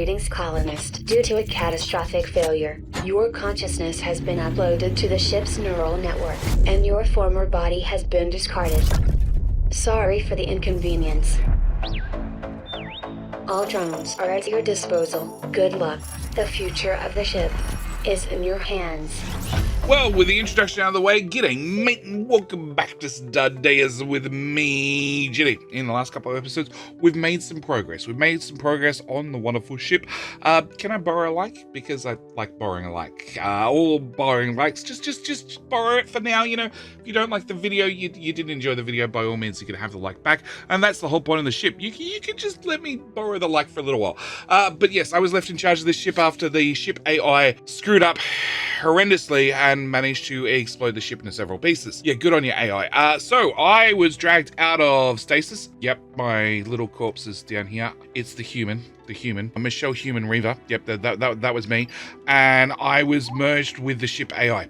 Greetings, colonist. Due to a catastrophic failure, your consciousness has been uploaded to the ship's neural network, and your former body has been discarded. Sorry for the inconvenience. All drones are at your disposal. Good luck. The future of the ship is in your hands. Well, with the introduction out of the way, g'day mate, and welcome back to StarDeus with me, Jitty. In the last couple of episodes, we've made some progress. We've made some progress on the wonderful ship. Can I borrow a like? Because I like borrowing a like. All borrowing likes, just borrow it for now. You know, if you don't like the video, you didn't enjoy the video, by all means, you can have the like back. And that's the whole point of the ship. You can just let me borrow the like for a little while. But yes, I was left in charge of this ship after the ship AI screwed up horrendously and managed to explode the ship into several pieces. Yeah, good on you, AI. So I was dragged out of stasis. Yep, my little corpse is down here. It's the human. Michelle Human Reaver. Yep, that was me. And I was merged with the ship AI.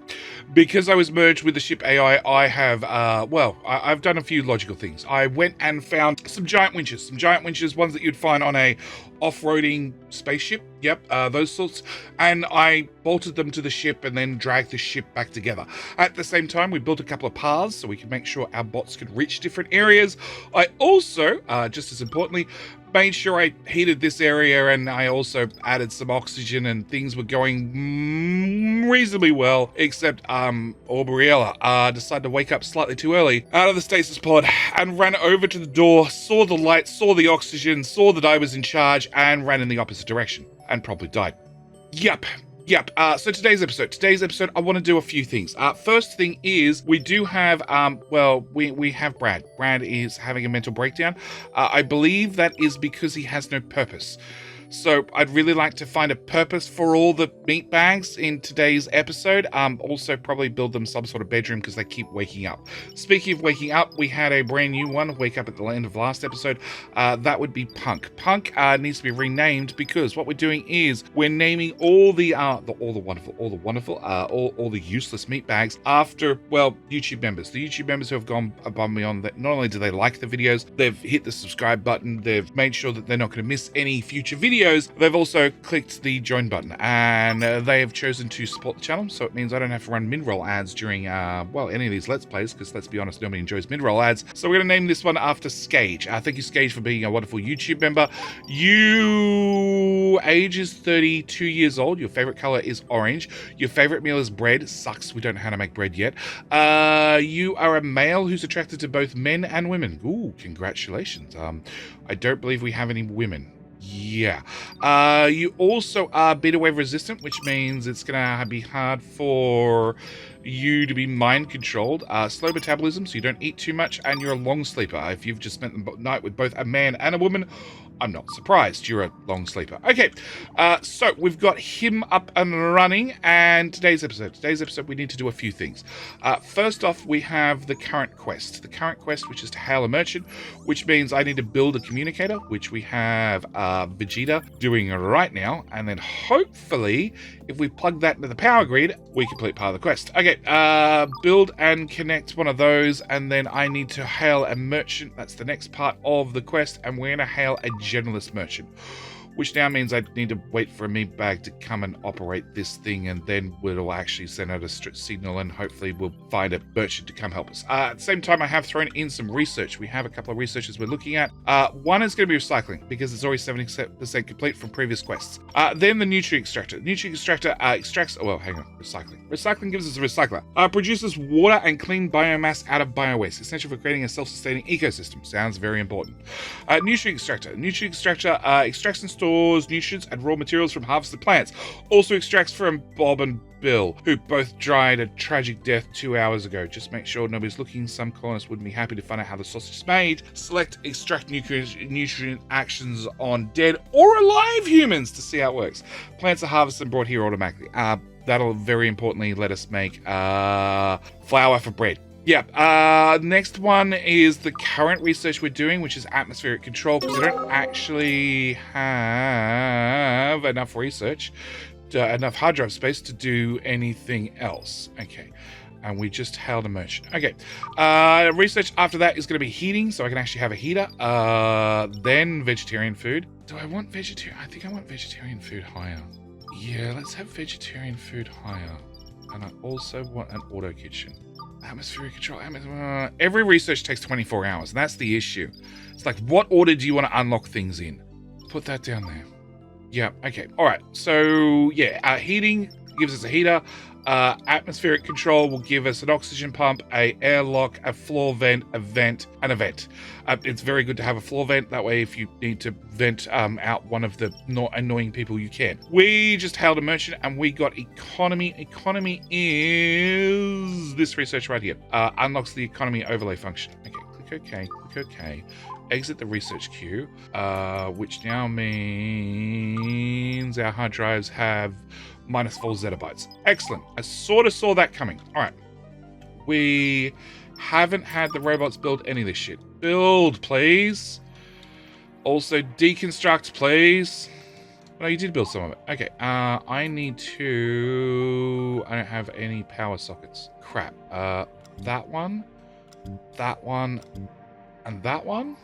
Because I was merged with the ship AI, I have, I've done a few logical things. I went and found some giant winches, ones that you'd find on a off-roading spaceship. Yep, those sorts. And I bolted them to the ship and then dragged the ship back together. At the same time, we built a couple of paths so we could make sure our bots could reach different areas. I also, just as importantly, made sure I heated this area, and I also added some oxygen, and things were going reasonably well, except Aubriella decided to wake up slightly too early out of the stasis pod and ran over to the door, saw the light, saw the oxygen, saw that I was in charge, and ran in the opposite direction and probably died. Yep. So today's episode, I want to do a few things. First thing is, we do have, we have Brad. Brad is having a mental breakdown. I believe that is because he has no purpose. So I'd really like to find a purpose for all the meat bags in today's episode. Also probably build them some sort of bedroom because they keep waking up. Speaking of waking up, we had a brand new one wake up at the end of last episode. That would be Punk. Punk needs to be renamed because what we're doing is we're naming all the useless meat bags after, YouTube members. The YouTube members who have gone above me on that. Not only do they like the videos, they've hit the subscribe button, they've made sure that they're not going to miss any future videos. They've also clicked the join button, and they have chosen to support the channel, so it means I don't have to run mid-roll ads during any of these Let's Plays, because let's be honest, nobody enjoys mid-roll ads. So we're going to name this one after Skage. Thank you, Skage, for being a wonderful YouTube member. You age is 32 years old. Your favorite color is orange. Your favorite meal is bread. Sucks, we don't know how to make bread yet. You are a male who's attracted to both men and women. Ooh, congratulations. I don't believe we have any women. Yeah. You also are beta wave resistant, which means it's gonna be hard for you to be mind controlled. Slow metabolism, so you don't eat too much, and you're a long sleeper. If you've just spent the night with both a man and a woman, I'm not surprised you're a long sleeper. Okay, so we've got him up and running, and today's episode we need to do a few things. First off, we have the current quest, which is to hail a merchant, which means I need to build a communicator, which we have Vegeta doing right now, and then hopefully if we plug that into the power grid, we complete part of the quest. Okay, build and connect one of those, and then I need to hail a merchant. That's the next part of the quest, and we're going to hail a generalist merchant, which now means I need to wait for a meat bag to come and operate this thing, and then we'll actually send out a signal, and hopefully we'll find a merchant to come help us. At the same time, I have thrown in some research. We have a couple of researches we're looking at. One is going to be recycling, because it's already 70% complete from previous quests. Then the nutrient extractor. Extracts, recycling. Recycling gives us a recycler. Produces water and clean biomass out of biowaste, essential for creating a self-sustaining ecosystem. Sounds very important. Nutrient extractor. Extracts and stores nutrients and raw materials from harvested plants. Also extracts from Bob and Bill, who both died a tragic death 2 hours ago. Just make sure nobody's looking. Some colonists wouldn't be happy to find out how the sausage is made. Select extract nutrient actions on dead or alive humans to see how it works. Plants are harvested and brought here automatically. That'll very importantly let us make flour for bread. Yeah, next one is the current research we're doing, which is atmospheric control, because I don't actually have enough research, enough hard drive space to do anything else. Okay, and we just hailed a merchant. Okay, research after that is going to be heating, so I can actually have a heater, then vegetarian food, Do I want vegetarian? I think I want vegetarian food higher. Yeah, let's have vegetarian food higher. And I also want an auto kitchen. Atmospheric control. Every research takes 24 hours, and that's the issue. It's like, what order do you want to unlock things in? Put that down there. Yeah, okay. All right. So, yeah, heating gives us a heater. Atmospheric control will give us an oxygen pump, a airlock, a floor vent, a vent, and a vent. It's very good to have a floor vent. That way, if you need to vent out one of the annoying people, you can. We just hailed a merchant, and we got economy. Economy is this research right here. Unlocks the economy overlay function. Okay, click OK, click OK. Exit the research queue, which now means our hard drives have -4 zettabytes. Excellent. I sort of saw that coming. All right. We haven't had the robots build any of this shit. Build, please. Also, deconstruct, please. No, you did build some of it. Okay. I need to... I don't have any power sockets. Crap. That one, and that one.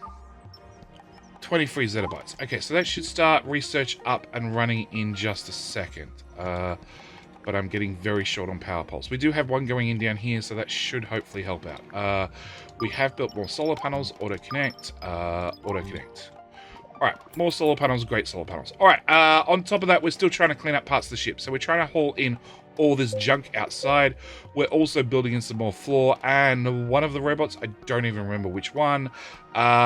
23 zettabytes. Okay, so that should start research up and running in just a second. But I'm getting very short on power poles. We do have one going in down here, so that should hopefully help out. We have built more solar panels. Auto connect. Auto connect. All right, more solar panels. Great solar panels. All right. On top of that, we're still trying to clean up parts of the ship. So we're trying to haul in all this junk outside. We're also building in some more floor, and one of the robots, I don't even remember which one, has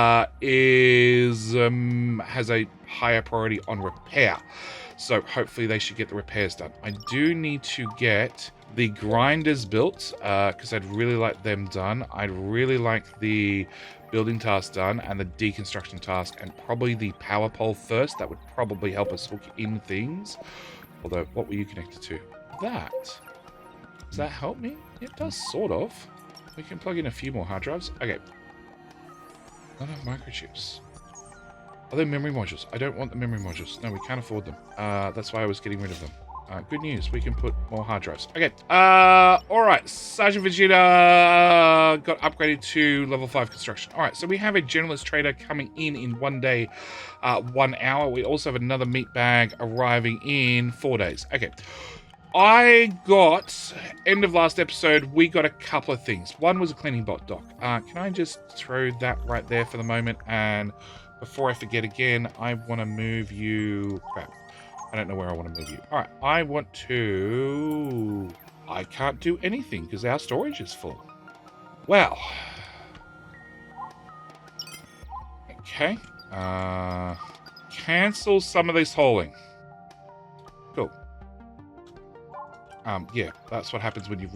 a higher priority on repair. So hopefully they should get the repairs done. I do need to get the grinders built, because I'd really like them done. I'd really like the building task done and the deconstruction task, and probably the power pole first. That would probably help us hook in things. Although, what were you connected to? That. Does that help me? It does, sort of. We can plug in a few more hard drives. Okay. None of microchips. Are they memory modules? I don't want the memory modules. No, we can't afford them. That's why I was getting rid of them. Good news. We can put more hard drives. Okay. Alright. Sergeant Vegeta got upgraded to level 5 construction. Alright, so we have a generalist trader coming in 1 day, 1 hour. We also have another meat bag arriving in 4 days. Okay. I got, end of last episode, we got a couple of things. One was a cleaning bot dock. Can I just throw that right there for the moment? And before I forget again, I want to move you... Crap. I don't know where I want to move you. All right. I want to... I can't do anything because our storage is full. Well. Okay. Cancel some of this hauling. Cool. Yeah, that's what happens when you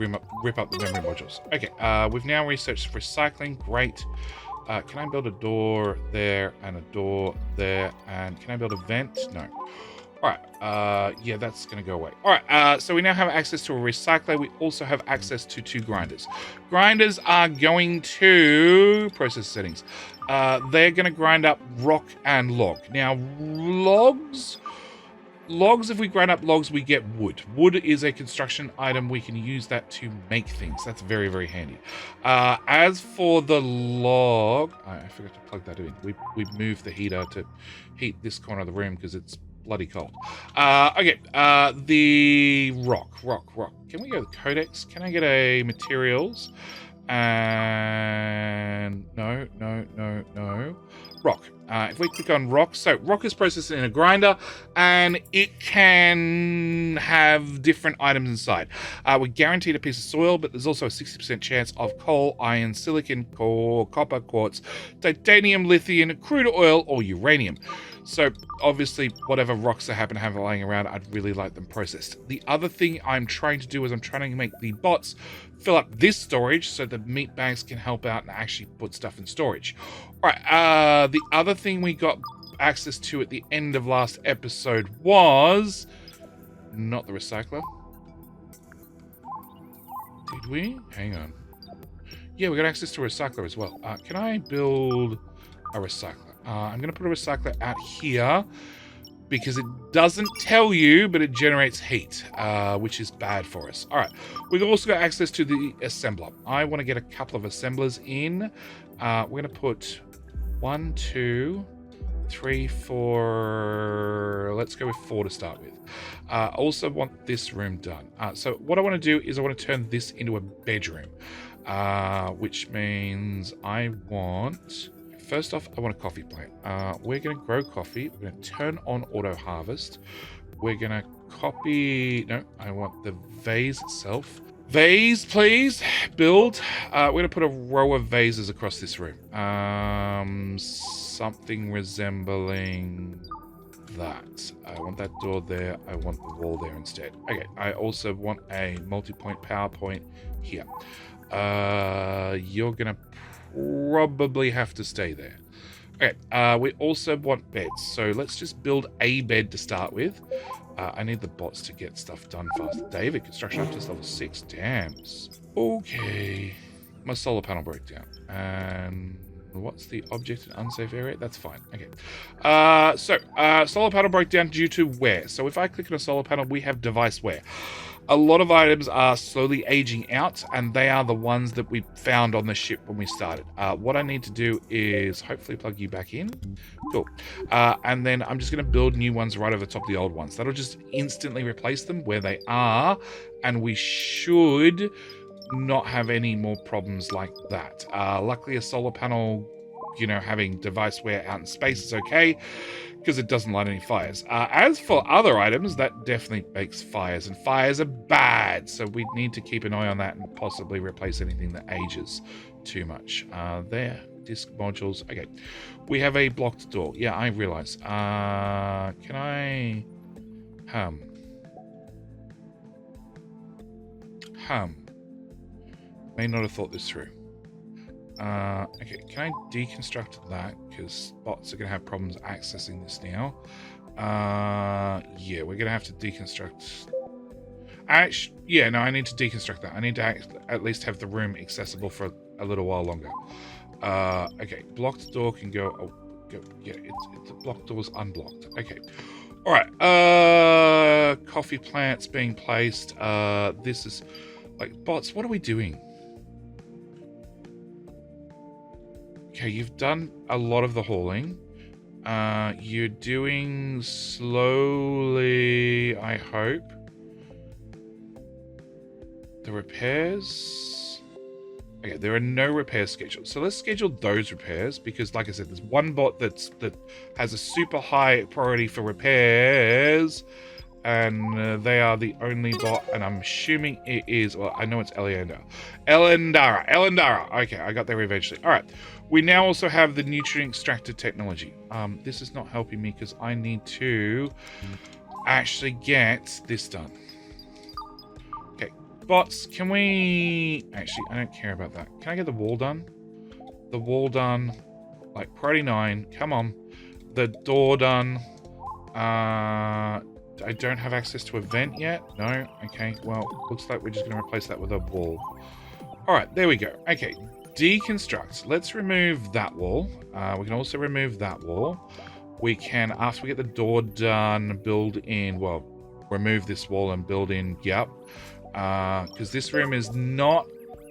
rip up the memory modules. Okay, we've now researched recycling. Great. Can I build a door there and a door there? And can I build a vent? No. All right. Yeah, that's going to go away. All right. So we now have access to a recycler. We also have access to 2 grinders. Grinders are going to process settings. They're going to grind up rock and log. Now, logs, if we grind up logs, we get wood. Wood is a construction item. We can use that to make things. That's very, very handy. As for the log... I forgot to plug that in. We moved the heater to heat this corner of the room because it's bloody cold. Okay, the rock. Can we go to codex? Can I get a materials? And no. Rock. If we click on rock, so rock is processed in a grinder, and it can have different items inside. We're guaranteed a piece of soil, but there's also a 60% chance of coal, iron, silicon, copper, quartz, titanium, lithium, crude oil, or uranium. So obviously, whatever rocks I happen to have lying around, I'd really like them processed. The other thing I'm trying to do is I'm trying to make the bots fill up this storage so the meat bags can help out and actually put stuff in storage. All right, the other thing we got access to at the end of last episode was not the recycler. Did we? Hang on. Yeah, we got access to a recycler as well. Can I build a recycler? I'm going to put a recycler out here because it doesn't tell you, but it generates heat, which is bad for us. All right. We've also got access to the assembler. I want to get a couple of assemblers in. We're going to put 1, 2, 3, 4. Let's go with 4 to start with. Also want this room done. So what I want to do is I want to turn this into a bedroom, which means I want... First off, I want a coffee plant. We're going to grow coffee. We're going to turn on auto harvest. We're going to copy... No, I want the vase itself. Vase, please. Build. We're going to put a row of vases across this room. Something resembling that. I want that door there. I want the wall there instead. Okay. I also want a multi-point power point here. You're going to probably have to stay there. Okay. We also want beds. So let's just build a bed to start with. I need the bots to get stuff done fast. David, construction up to level 6. Damn. Okay. My solar panel broke down. And what's the object in unsafe area? That's fine. Okay. Solar panel broke down due to wear. So if I click on a solar panel, we have device wear. A lot of items are slowly aging out, and they are the ones that we found on the ship when we started. What I need to do is hopefully plug you back in. Cool. And then I'm just going to build new ones right over the top of the old ones. That'll just instantly replace them where they are, and we should not have any more problems like that. Luckily, a solar panel, having device wear out in space is okay, because it doesn't light any fires. As for other items, that definitely makes fires, and fires are bad, so we need to keep an eye on that and possibly replace anything that ages too much. There, disk modules. Okay, we have a blocked door. Yeah, I realize. Can I... May not have thought this through. Okay, can I deconstruct that? Because bots are going to have problems accessing this now. Yeah, we're going to have to deconstruct... Actually, yeah, no, I need to deconstruct that. I need to at least have the room accessible for a little while longer. Okay, blocked door can go... Oh, go, yeah, it's blocked door's unblocked. Okay. Alright, coffee plants being placed. This is... Like, bots, what are we doing? Okay, you've done a lot of the hauling. You're doing slowly, I hope, the repairs. Okay, there are no repairs scheduled. So let's schedule those repairs because, like I said, there's one bot that has a super high priority for repairs. And they are the only bot, and I'm assuming it is, well, I know it's Elendara. Okay, I got there eventually. All right, we now also have the nutrient extractor technology. This is not helping me because I need to actually get this done. Okay, bots, can we... Actually, I don't care about that. Can I get the wall done? The wall done, like priority 9, come on. The door done. I don't have access to a vent yet. No. Okay. Well, looks like we're just going to replace that with a wall. All right. There we go. Okay. Deconstruct. Let's remove that wall. We can also remove that wall. We can, after we get the door done, build in, well, remove this wall and build in, yep. Because this room is not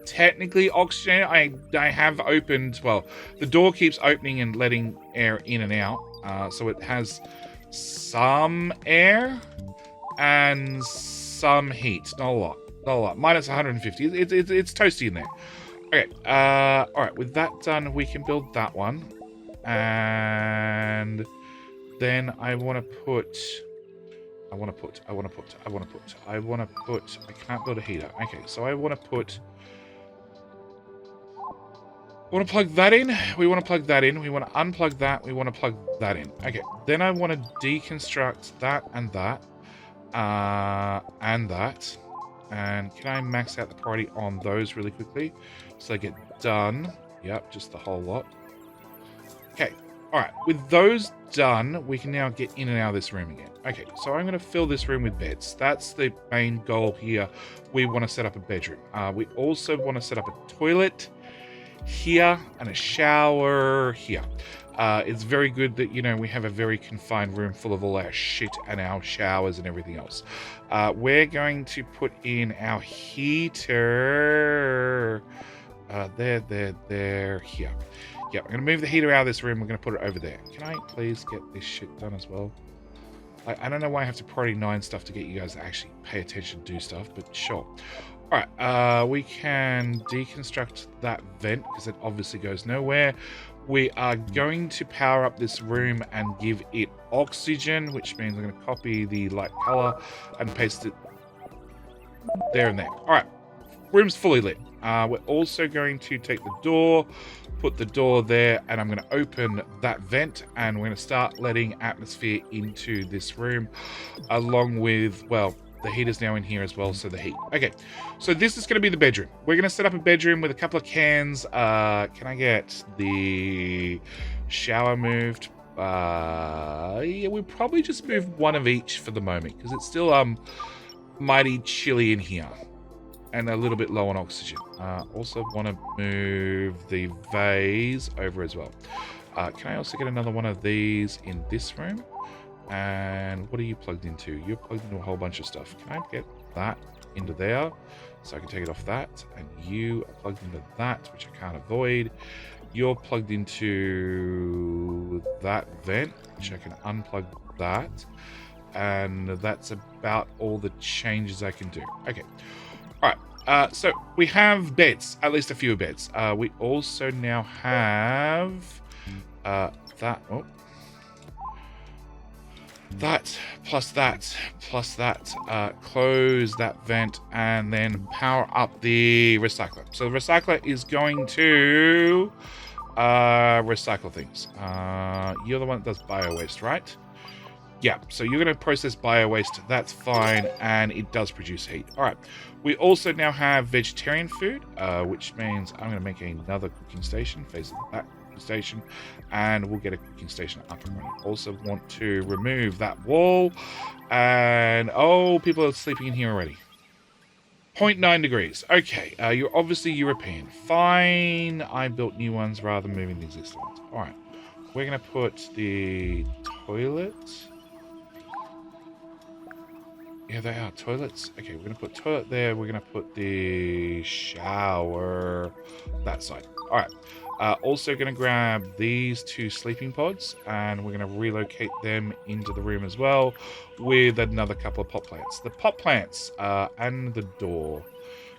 technically oxygenated. I have opened, well, the door keeps opening and letting air in and out. So it has some air and some heat. Not a lot. Not a lot. Minus 150. It's toasty in there. Okay. All right. With that done, we can build that one. And then I want to put... I can't build a heater. Okay. So I want to put... We want to plug that in. We want to plug that in. We want to unplug that. We want to plug that in. Okay. Then I want to deconstruct that and that. And that. And can I max out the priority on those really quickly? So they get done. Yep, just the whole lot. Okay. Alright. With those done, we can now get in and out of this room again. Okay. So I'm going to fill this room with beds. That's the main goal here. We want to set up a bedroom. We also want to set up a toilet here and a shower here. It's very good that, you know, we have a very confined room full of all our shit and our showers and everything else. We're going to put in our heater. There, here. Yep, I'm going to move the heater out of this room. We're going to put it over there. Can I please get this shit done as well? I don't know why I have to priority 9 stuff to get you guys to actually pay attention to do stuff, but sure. All right, we can deconstruct that vent because it obviously goes nowhere. We are going to power up this room and give it oxygen, which means I'm going to copy the light color and paste it there and there. All right, room's fully lit. We're also going to take the door, put the door there, and I'm going to open that vent, and we're going to start letting atmosphere into this room, along with, well, the heater's now in here as well, so the heat. Okay, so this is going to be the bedroom. We're going to set up a bedroom with a couple of cans. Can I get the shower moved? Yeah, we probably just move one of each for the moment, because it's still mighty chilly in here. And a little bit low on oxygen. Also want to move the vase over as well. Can I also get another one of these in this room? And what are you plugged into? You're plugged into a whole bunch of stuff. Can I get that into there? So I can take it off that. And you are plugged into that, which I can't avoid. You're plugged into that vent, which I can unplug that. And that's about all the changes I can do. Okay. All right, so we have beds, at least a few beds. We also now have that plus that plus that. Close that vent and then power up the recycler. So the recycler is going to recycle things. You're the one that does bio-waste, right? Yeah, so you're going to process bio-waste. That's fine, and it does produce heat. All right. We also now have vegetarian food, which means I'm going to make another cooking station facing that cooking station, and we'll get a cooking station up and running. Also want to remove that wall, and oh, people are sleeping in here already. 0.9 degrees. Okay, you're obviously European. Fine. I built new ones rather than moving the existing ones. All right. We're going to put the toilet. Yeah, they are toilets. Okay, we're going to put toilet there. We're going to put the shower that side. All right. Also going to grab these 2 sleeping pods, and we're going to relocate them into the room as well with another couple of pot plants. The pot plants and the door.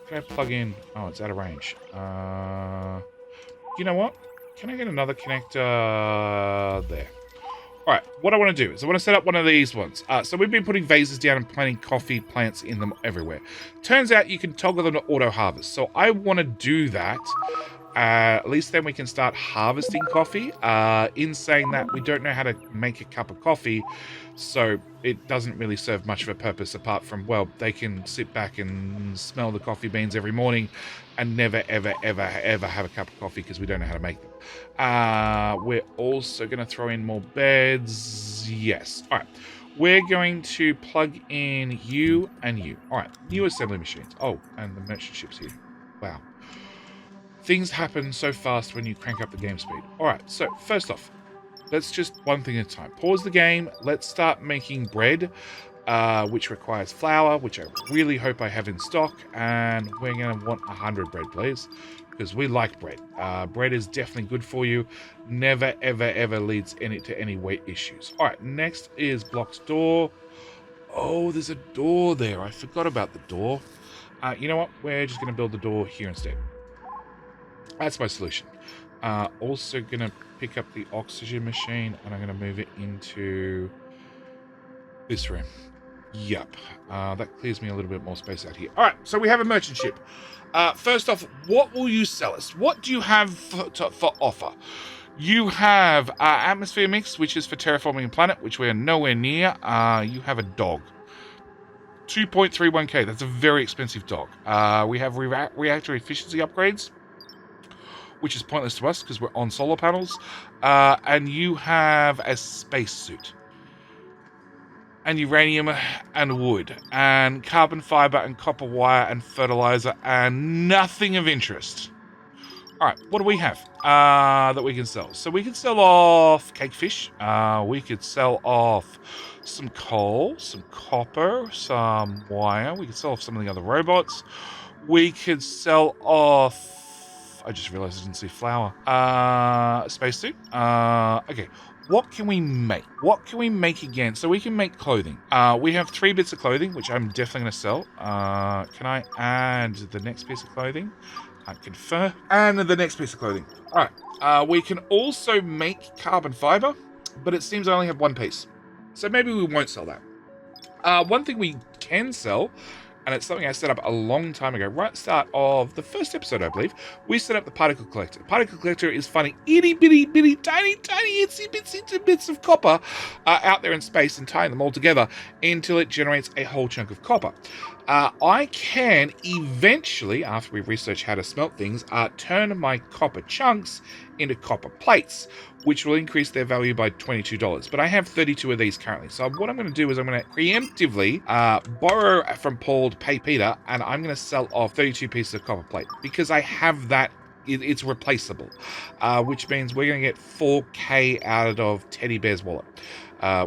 Can I plug in? Oh, it's out of range. You know what? Can I get another connector there? All right, what I want to do is I want to set up one of these ones. So we've been putting vases down and planting coffee plants in them everywhere. Turns out you can toggle them to auto harvest. So I want to do that. At least then we can start harvesting coffee. In saying that, we don't know how to make a cup of coffee. So it doesn't really serve much of a purpose apart from, well, they can sit back and smell the coffee beans every morning and never, ever, ever, ever have a cup of coffee because we don't know how to make them. We're also going to throw in more beds. Yes. All right. We're going to plug in you and you. All right. New assembly machines. Oh, and the merchant ship's here. Wow. Things happen so fast when you crank up the game speed. All right. So first off, let's just one thing at a time. Pause the game. Let's start making bread, which requires flour, which I really hope I have in stock. And we're going to want 100 bread, please, because we like bread. Bread is definitely good for you. Never, ever, ever leads to any weight issues. All right, next is Block's door. Oh, there's a door there. I forgot about the door. You know what? We're just going to build the door here instead. That's my solution. Also going to pick up the oxygen machine, and I'm going to move it into this room. Yup. That clears me a little bit more space out here. All right, so we have a merchant ship. First off, what will you sell us? What do you have for offer? You have atmosphere mix, which is for terraforming a planet, which we're nowhere near. You have a dog. 2.31k. That's a very expensive dog. We have reactor efficiency upgrades, which is pointless to us because we're on solar panels. And you have a spacesuit. And uranium and wood. And carbon fiber and copper wire and fertilizer and nothing of interest. Alright, what do we have that we can sell? So we can sell off cakefish. We could sell off some coal, some copper, some wire. We could sell off some of the other robots. We could sell off off. I just realized I didn't see flour. Spacesuit. Okay. What can we make? What can we make again? So we can make clothing. We have 3 bits of clothing, which I'm definitely going to sell. Can I add the next piece of clothing? Confirm. And the next piece of clothing. All right. We can also make carbon fiber, but it seems I only have 1 piece. So maybe we won't sell that. One thing we can sell, and it's something I set up a long time ago, right at the start of the first episode, I believe, we set up the particle collector. Particle collector is finding itty bitty bitty tiny itsy bitsy bits of copper out there in space and tying them all together until it generates a whole chunk of copper. I can eventually, after we research how to smelt things, turn my copper chunks into copper plates, which will increase their value by $22. But I have 32 of these currently. So what I'm going to do is I'm going to preemptively borrow from Paul to pay Peter, and I'm going to sell off 32 pieces of copper plate because I have that. It's replaceable, which means we're going to get 4K out of Teddy Bear's wallet.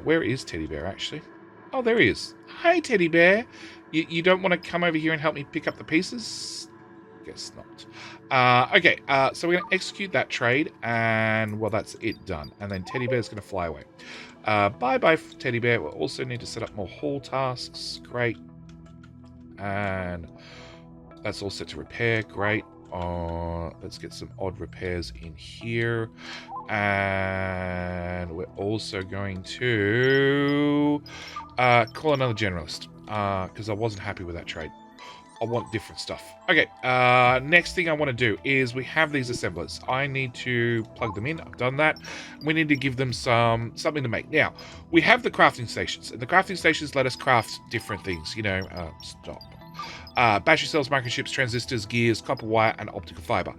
Where is Teddy Bear, actually? Oh, there he is. Hi, Teddy Bear. You don't want to come over here and help me pick up the pieces? Guess not. Okay, so we're going to execute that trade, and, well, that's it done. And then Teddy Bear's going to fly away. Bye-bye, Teddy Bear. We'll also need to set up more haul tasks. Great. And that's all set to repair. Great. Let's get some odd repairs in here. And we're also going to call another generalist because I wasn't happy with that trade. I want different stuff. Okay, next thing I want to do is we have these assemblers. I need to plug them in. I've done that. We need to give them something to make. Now, we have the crafting stations, and the crafting stations let us craft different things. You know, stop. Battery cells, microchips, transistors, gears, copper wire, and optical fiber.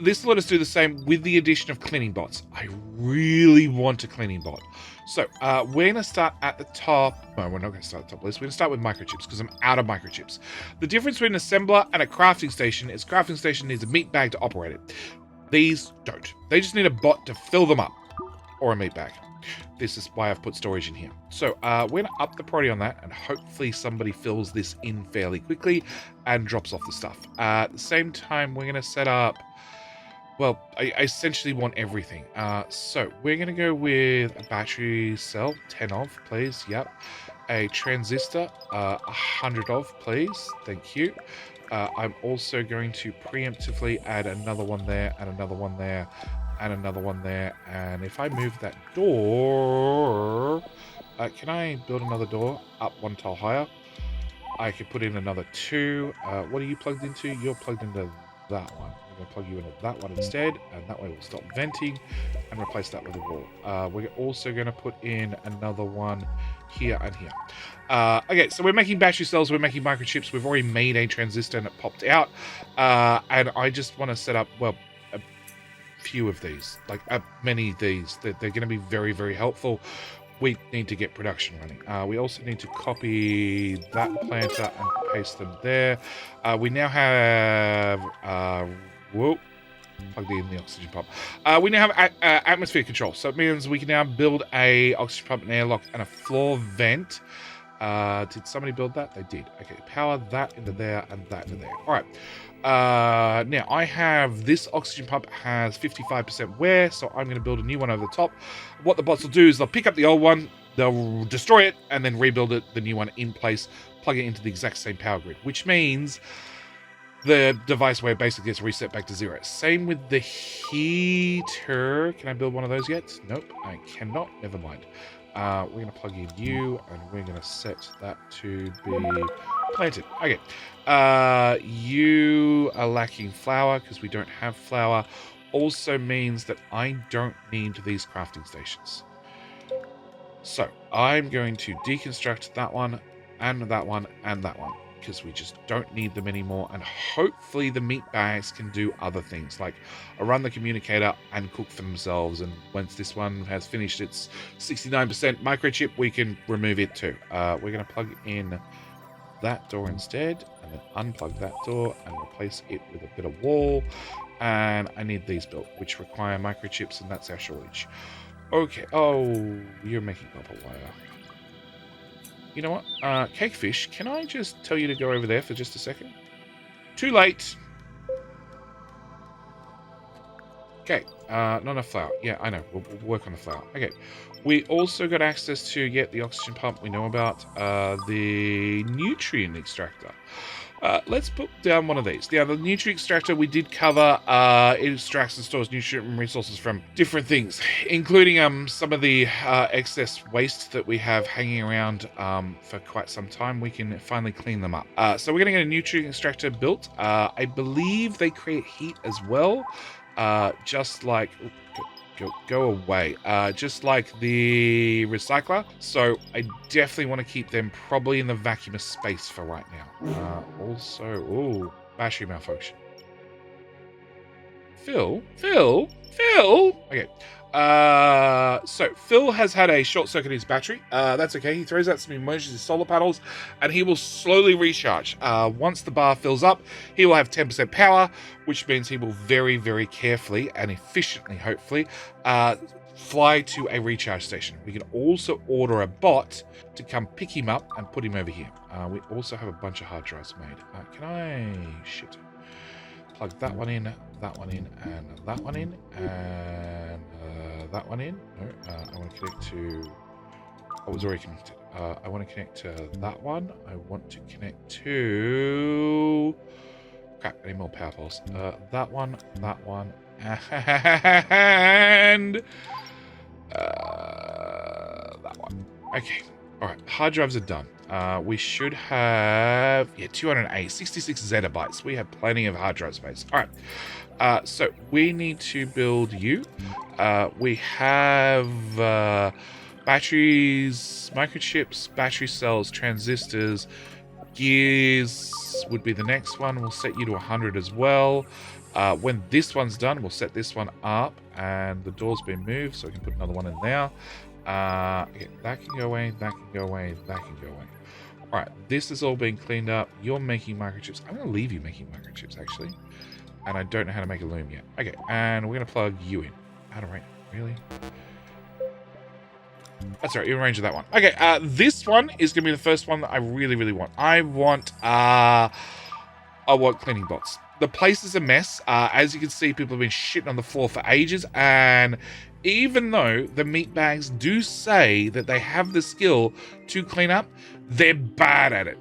This will let us do the same with the addition of cleaning bots. I really want a cleaning bot. So we're going to start at the top. No, we're not going to start at the top list. We're going to start with microchips because I'm out of microchips. The difference between an assembler and a crafting station is crafting station needs a meat bag to operate it. These don't. They just need a bot to fill them up, or a meat bag. This is why I've put storage in here. So we're going to up the priority on that, and hopefully somebody fills this in fairly quickly and drops off the stuff. At the same time, we're going to set up, well, I essentially want everything. So we're going to go with a battery cell, 10 of, please. Yep. A transistor, 100 of, please. Thank you. I'm also going to preemptively add another one there, and another one there, and another one there. And if I move that door, can I build another door up 1 tile higher? I could put in another 2. What are you plugged into? You're plugged into that one. I'm going to plug you into that one instead, and that way we'll stop venting and replace that with a wall. We're also going to put in another one here and here. Okay, so we're making battery cells, we're making microchips, we've already made a transistor and it popped out. And I just want to set up, well, a few of these, like many of these. They're going to be very, very helpful. We need to get production running. We also need to copy that planter and paste them there. We now have... whoa. Plugged in the oxygen pump. We now have atmosphere control. So it means we can now build a oxygen pump, an airlock, and a floor vent. Did somebody build that? They did. Okay, power that into there and that into there. All right. Now, I have this oxygen pump has 55% wear, so I'm going to build a new one over the top. What the bots will do is they'll pick up the old one, they'll destroy it, and then rebuild it, the new one in place, plug it into the exact same power grid, which means the device where it basically gets reset back to 0. Same with the heater. Can I build one of those yet? Nope, I cannot. Never mind. We're going to plug in you, and we're going to set that to be planted. Okay. You are lacking flour because we don't have flour. Also means that I don't need these crafting stations. So I'm going to deconstruct that one, and that one, and that one, because we just don't need them anymore. And hopefully the meat bags can do other things, like run the communicator and cook for themselves. And once this one has finished its 69% microchip, we can remove it too. We're going to plug in that door instead, and then unplug that door and replace it with a bit of wall. And I need these built, which require microchips, and that's our shortage. Okay. Oh, you're making copper wire. You know what? Cakefish, can I just tell you to go over there for just a second? Too late. Okay, not enough flour. Yeah, I know. We'll work on the flour. Okay, we also got access to, the oxygen pump we know about, the nutrient extractor. Let's put down one of these. Yeah, the nutrient extractor we did cover. It extracts and stores nutrient resources from different things, including some of the excess waste that we have hanging around for quite some time. We can finally clean them up. So we're going to get a nutrient extractor built. I believe they create heat as well, just like... Go away. Just like the recycler. So I definitely want to keep them probably in the vacuum of space for right now. Also, battery malfunction. Phil? Okay. So Phil has had a short circuit in his battery. That's okay. He throws out some emergency solar panels and he will slowly recharge. Once the bar fills up, he will have 10% power, which means he will very, very carefully and efficiently, hopefully, fly to a recharge station. We can also order a bot to come pick him up and put him over here. We also have a bunch of hard drives made. Can I... Shit. Plug that one in, and that one in, and that one in. No, I want to connect to... Oh, it was already connected. I want to connect to that one. I want to connect to... Crap, I need more power poles. That one, and... that one. Okay. Alright, hard drives are done. We should have... 208, 66 zettabytes. We have plenty of hard drive space. Alright. So we need to build you. We have batteries, microchips, battery cells, transistors, gears would be the next one. We'll set you to 100 as well. When this one's done, we'll set this one up, and the door's been moved, so we can put another one in there. Okay, that can go away, that can go away, that can go away. Alright, this is all being cleaned up. You're making microchips. I'm going to leave you making microchips, actually. And I don't know how to make a loom yet. Okay, and we're going to plug you in. Out of range. Really? That's right, you're in range of that one. Okay, this one is going to be the first one that I really, really want. I want cleaning bots. The place is a mess. As you can see, people have been shitting on the floor for ages, and even though the meat bags do say that they have the skill to clean up, they're bad at it.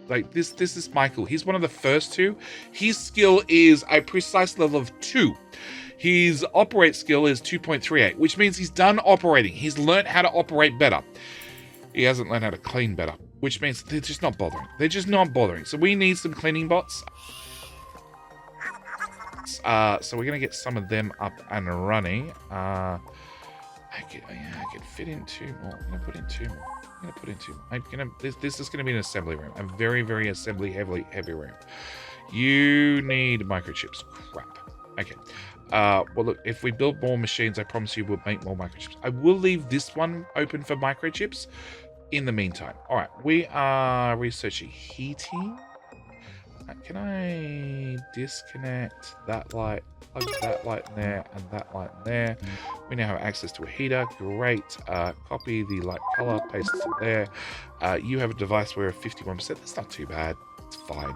Like this is Michael. He's one of the first two. His skill is a precise level of 2. His operate skill is 2.38, which means he's done operating. He's learned how to operate better. He hasn't learned how to clean better, which means they're just not bothering. They're just not bothering. So we need some cleaning bots. So we're going to get some of them up and running. I could fit in 2 more. I'm going to put in 2 more. This is going to be an assembly room. A very, very assembly heavy room. You need microchips. Crap. Okay. Well, look, if we build more machines, I promise you we'll make more microchips. I will leave this one open for microchips in the meantime. All right. We are researching heating. Can I disconnect that light, plug that light in there, and that light in there? We now have access to a heater. Great. Copy the light color, paste it there. You have a device wear of 51%. That's not too bad. It's fine.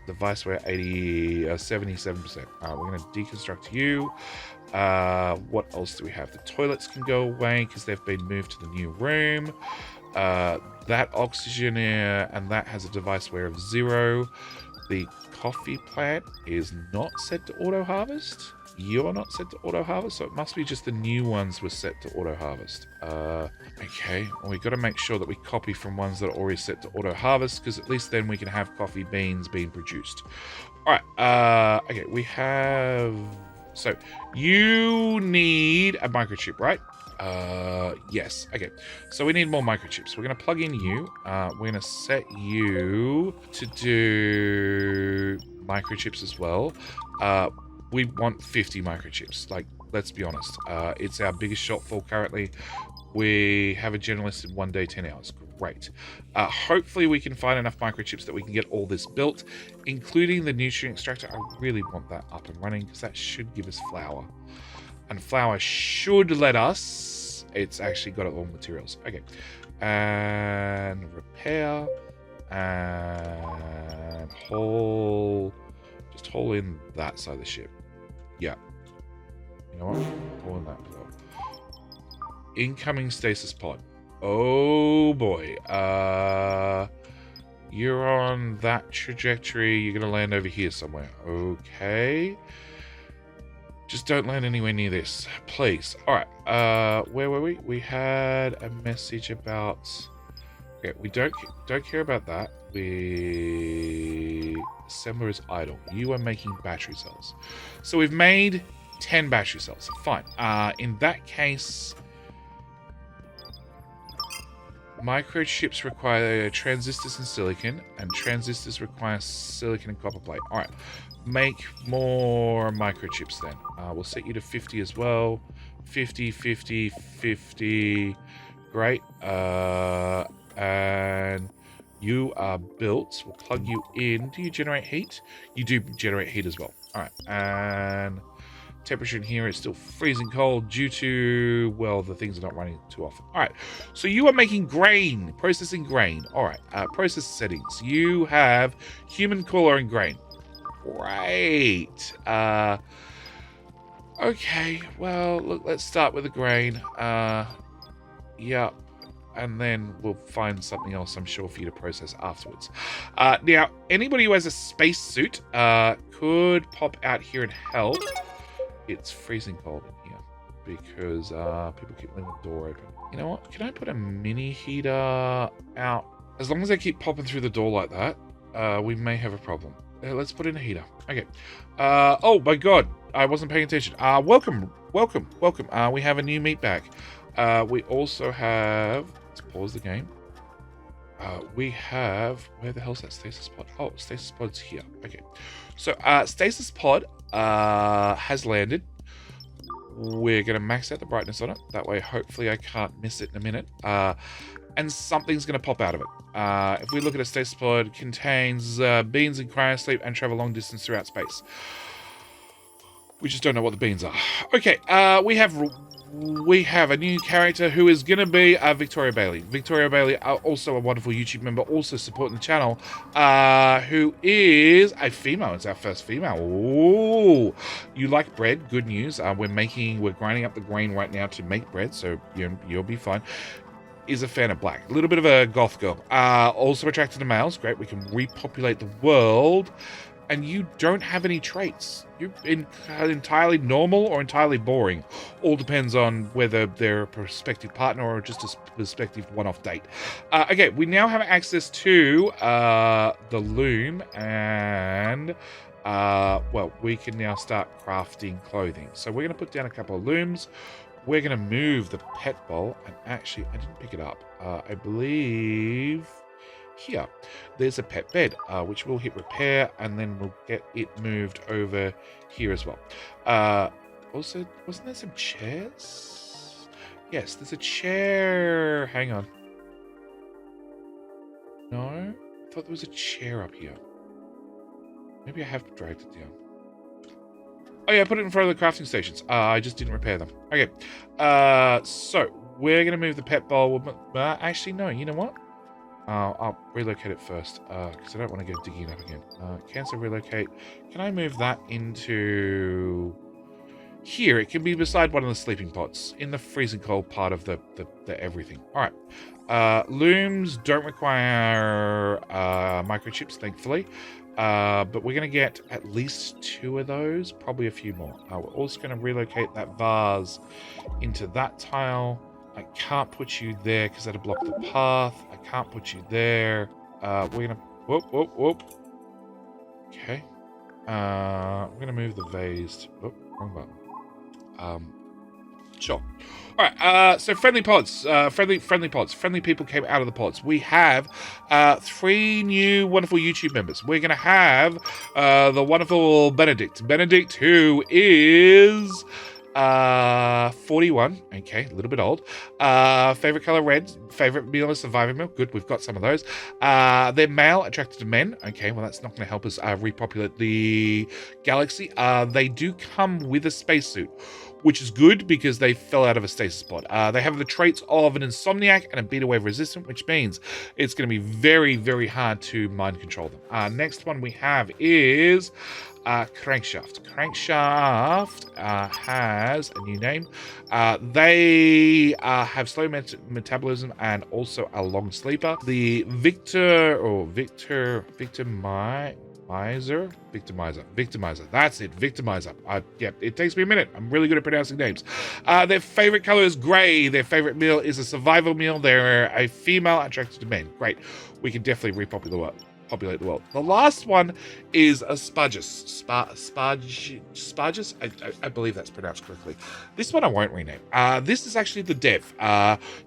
Device wear 77%. We're going to deconstruct you. What else do we have? The toilets can go away because they've been moved to the new room. That oxygen and that has a device wear of 0. The coffee plant is not set to auto harvest. You're not set to auto harvest, so it must be just the new ones were set to auto harvest. Okay, well, we got to make sure that we copy from ones that are already set to auto harvest, because at least then we can have coffee beans being produced. All right. Okay, we have. So you need a microchip, right? Yes. Okay, so we need more microchips. We're going to plug in you. We're going to set you to do microchips as well. We want 50 microchips. Like, let's be honest. It's our biggest shortfall currently. We have a generalist in 1 day, 10 hours. Great. Hopefully we can find enough microchips that we can get all this built, including the nutrient extractor. I really want that up and running because that should give us flour. And flour should let us... It's actually got all materials. Okay. And repair. And haul... Just haul in that side of the ship. Yeah. You know what? Pull in that plug. Incoming stasis pod. Oh boy. You're on that trajectory. You're gonna land over here somewhere. Okay. Just don't land anywhere near this, please. All right. Where were we? We had a message about. Okay, we don't care about that. The assembler is idle. You are making battery cells. So we've made 10 battery cells. Fine. In that case, microchips require transistors and silicon, and transistors require silicon and copper plate. All right. Make more microchips then. We'll set you to 50 as well. 50, 50, 50. Great. And you are built. We'll plug you in. Do you generate heat? You do generate heat as well. All right. And temperature in here is still freezing cold due to, well, the things are not running too often. All right. So you are making grain, processing grain. All right. Process settings. You have human cooler and grain. Great. Okay, well, look, let's start with the grain. Yeah, and then we'll find something else, I'm sure, for you to process afterwards. Now, anybody who has a spacesuit could pop out here and help. It's freezing cold in here because people keep leaving the door open. You know what? Can I put a mini heater out? As long as they keep popping through the door like that, we may have a problem. Let's put in a heater. Okay. Oh my god, I wasn't paying attention. Welcome. We have a new meat bag. We also have, let's pause the game. We have, where the hell's that stasis pod? Oh, stasis pod's here. Okay. So, stasis pod has landed. We're going to max out the brightness on it. That way, hopefully I can't miss it in a minute. And something's going to pop out of it. If we look at a stasis pod, contains beans and cryosleep and travel long distance throughout space. We just don't know what the beans are. Okay, we have a new character who is going to be Victoria Bailey. Victoria Bailey, also a wonderful YouTube member, also supporting the channel, who is a female. It's our first female. Ooh, you like bread? Good news. We're grinding up the grain right now to make bread, so you'll be fine. Is a fan of black. A little bit of a goth girl. Also attracted to males. Great, we can repopulate the world. And you don't have any traits. You're entirely normal or entirely boring. All depends on whether they're a prospective partner or just a prospective one-off date. Okay, we now have access to the loom and, well, we can now start crafting clothing. So we're going to put down a couple of looms. We're going to move the pet bowl. And actually, I didn't pick it up. I believe here there's a pet bed, which we'll hit repair, and then we'll get it moved over here as well. Also, wasn't there some chairs? Yes, there's a chair. Hang on. No? I thought there was a chair up here. Maybe I have dragged it down. Oh yeah, I put it in front of the crafting stations. I just didn't repair them. Okay. So we're going to move the pet bowl. Actually, no. You know what? I'll relocate it first, because I don't want to go digging it up again. Cancel relocate. Can I move that into here? It can be beside one of the sleeping pots in the freezing cold part of the everything. All right. Looms don't require microchips, thankfully. But we're going to get at least 2 of those, probably a few more. We're also going to relocate that vase into that tile. I can't put you there because that'll block the path. I can't put you there. We're gonna whoop. Okay. We're gonna move the vase. Wrong button. Sure. All right. So friendly pods. Friendly pods. Friendly people came out of the pods. We have 3 new wonderful YouTube members. We're gonna have the wonderful Benedict. Benedict, who is 41. Okay, a little bit old. Favorite color red. Favorite meal is surviving milk. Good, we've got some of those. They're male, attracted to men. Okay, well that's not going to help us repopulate the galaxy. They do come with a spacesuit. which is good because they fell out of a stasis pod. They have the traits of an insomniac and a beta wave resistant, which means it's going to be very, very hard to mind control them. Next one we have is Crankshaft. Crankshaft has a new name. They have slow metabolism and also a long sleeper. The Victimizer. That's it, Victimizer. Yep, it takes me a minute. I'm really good at pronouncing names. Their favorite color is gray. Their favorite meal is a survival meal. They're a female attracted to men. Great. We can definitely repopulate the world. The last one is a Spargus. Spargus? I believe that's pronounced correctly. This one I won't rename. This is actually the dev.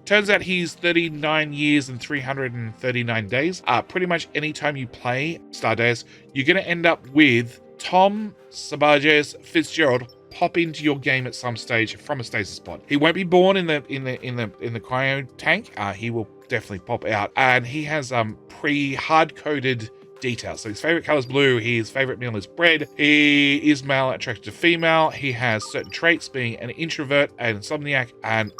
Turns out he's 39 years and 339 days. Pretty much anytime you play StarDeus, you're going to end up with Tom Spargus Fitzgerald pop into your game at some stage from a stasis pod. He won't be born in the cryo tank. He will definitely pop out, and he has pre-hard-coded details. So his favorite color is blue. His favorite meal is bread. He is male, attracted to female. He has certain traits, being an introvert, an insomniac, and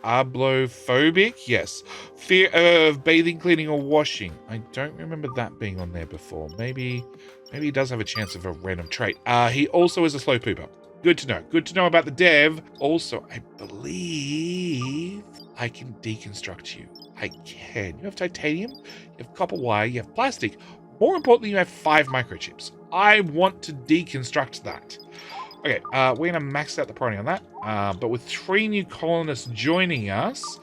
ablophobic. Yes, fear of bathing, cleaning, or washing. I don't remember that being on there before. Maybe he does have a chance of a random trait. He also is a slow pooper. Good to know. Good to know about the dev. Also, I believe I can deconstruct you. I can. You have titanium, you have copper wire, you have plastic. More importantly, you have 5 microchips. I want to deconstruct that. Okay, we're going to max out the priority on that. But with 3 new colonists joining us,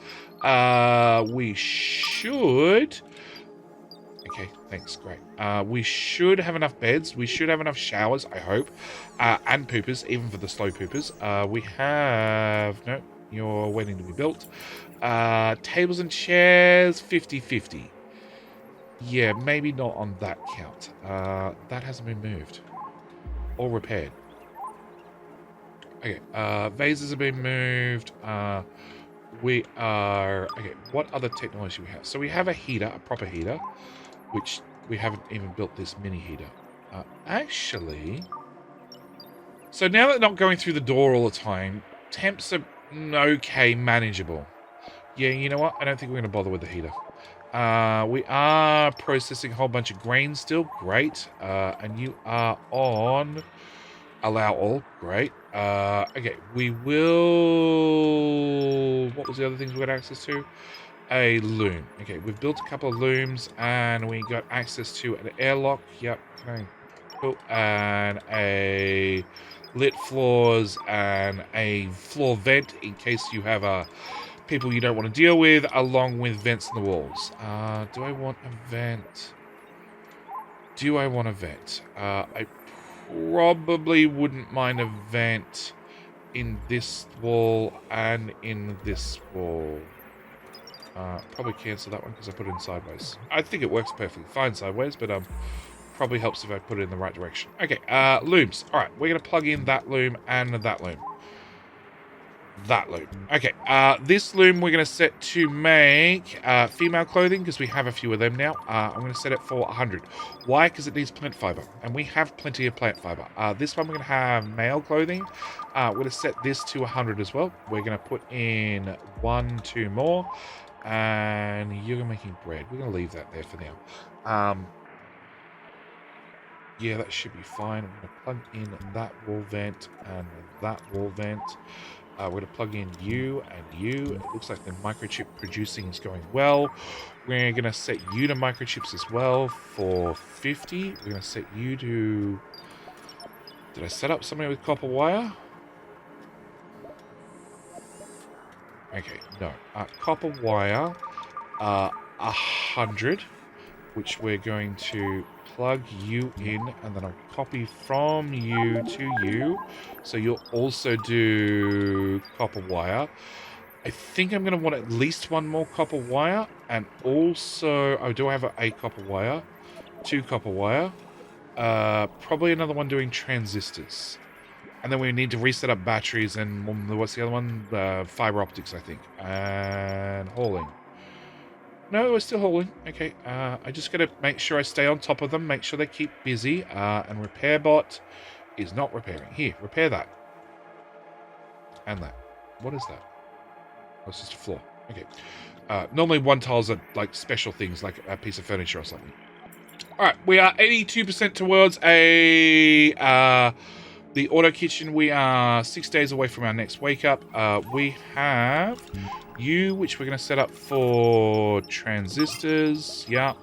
we should... Okay, thanks, great. We should have enough beds. We should have enough showers, I hope. And poopers, even for the slow poopers. We have... No, you're waiting to be built. Tables and chairs, 50-50. Yeah, maybe not on that count. That hasn't been moved. Or repaired. Okay, vases have been moved. We are... Okay, what other technology do we have? So we have a heater, a proper heater, which we haven't even built this mini heater. Actually... So now that not going through the door all the time, temps are okay, manageable. Yeah, you know what? I don't think we're going to bother with the heater. We are processing a whole bunch of grain still. Great. And you are on... Allow all. Great. Okay, we will... What was the other things we got access to? A loom. Okay, we've built a couple of looms, and we got access to an airlock. Yep. Okay. Cool. And a lit floors and a floor vent in case you have people you don't want to deal with, along with vents in the walls. Do I want a vent? I probably wouldn't mind a vent in this wall and in this wall. Probably cancel that one because I put it in sideways. I think it works perfectly fine sideways, but probably helps if I put it in the right direction. Okay, looms. All right, we're going to plug in that loom and that loom. That loom. Okay, this loom we're going to set to make female clothing because we have a few of them now. I'm going to set it for 100. Why? Because it needs plant fiber, and we have plenty of plant fiber. This one we're going to have male clothing. We're going to set this to 100 as well. We're going to put in 2 more, and you're making bread. We're going to leave that there for now. Yeah, that should be fine. I'm going to plug in that wall vent and that wall vent. We're going to plug in you and you. It looks like the microchip producing is going well. We're going to set you to microchips as well for 50. We're going to set you to... Did I set up something with copper wire? Okay, no. Copper wire, 100, which we're going to plug you in, and then I'll copy from you to you. So you'll also do copper wire. I think I'm going to want at least 1 more copper wire, and also... Oh, do I have a copper wire? 2 copper wire. Probably another one doing transistors. And then we need to reset up batteries and... What's the other one? Fiber optics, I think. And hauling. No, we're still hauling. Okay, I just got to make sure I stay on top of them, make sure they keep busy. And repair bot is not repairing. Here, repair that. And that. What is that? Oh, it's just a floor. Okay. Normally one tiles are like special things, like a piece of furniture or something. Alright, we are 82% towards the auto kitchen. We are 6 days away from our next wake up. We have you, which we're going to set up for transistors. Yeah.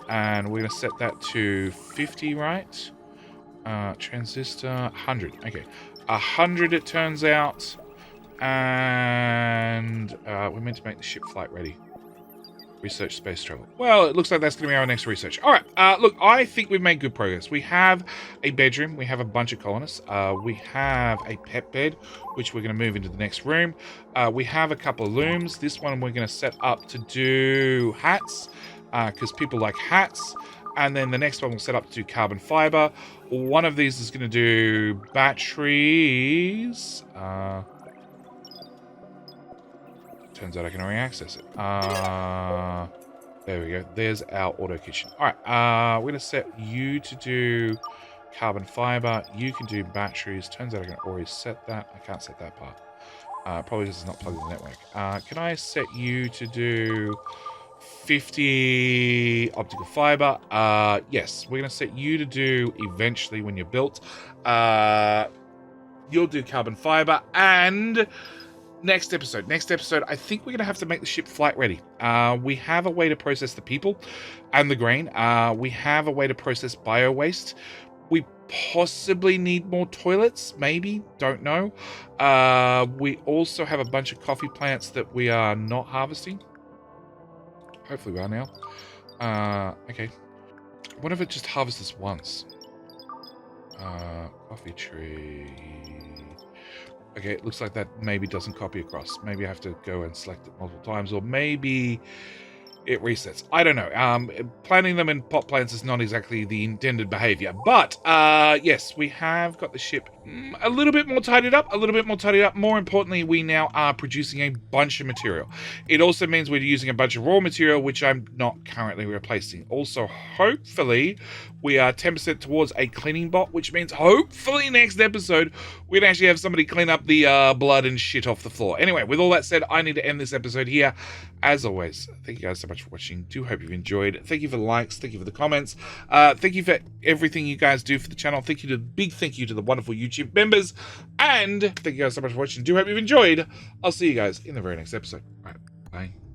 And we're going to set that to 50, right? Transistor, 100. Okay. 100 it turns out. And we're meant to make the ship flight ready. Research space travel. Well, it looks like that's going to be our next research. All right. Look, I think we've made good progress. We have a bedroom. We have a bunch of colonists. We have a pet bed, which we're going to move into the next room. We have a couple of looms. This one we're going to set up to do hats, because people like hats. And then the next one we'll set up to do carbon fiber. One of these is going to do batteries. Turns out I can already access it. There we go. There's our auto kitchen. All right. We're going to set you to do carbon fiber. You can do batteries. Turns out I can already set that. I can't set that part. Probably because it's not plugged in the network. Can I set you to do 50 optical fiber? Yes. We're going to set you to do eventually when you're built. You'll do carbon fiber and... Next episode, I think we're going to have to make the ship flight ready. We have a way to process the people and the grain. We have a way to process bio-waste. We possibly need more toilets, maybe, don't know. We also have a bunch of coffee plants that we are not harvesting. Hopefully we are now. Okay. What if it just harvests this once? Coffee tree... Okay, it looks like that maybe doesn't copy across. Maybe I have to go and select it multiple times, or maybe it resets. I don't know. Planting them in pot plants is not exactly the intended behavior. But, yes, we have got the ship a little bit more tidied up. More importantly, we now are producing a bunch of material. It also means we're using a bunch of raw material, which I'm not currently replacing. Also, hopefully, we are 10% towards a cleaning bot, which means hopefully next episode, we can actually have somebody clean up the blood and shit off the floor. Anyway, with all that said, I need to end this episode here. As always, thank you guys so much for watching. Do hope you've enjoyed. Thank you for the likes. Thank you for the comments. Thank you for everything you guys do for the channel. Big thank you to the wonderful YouTube members. And thank you guys so much for watching. Do hope you've enjoyed. I'll see you guys in the very next episode. All right, bye.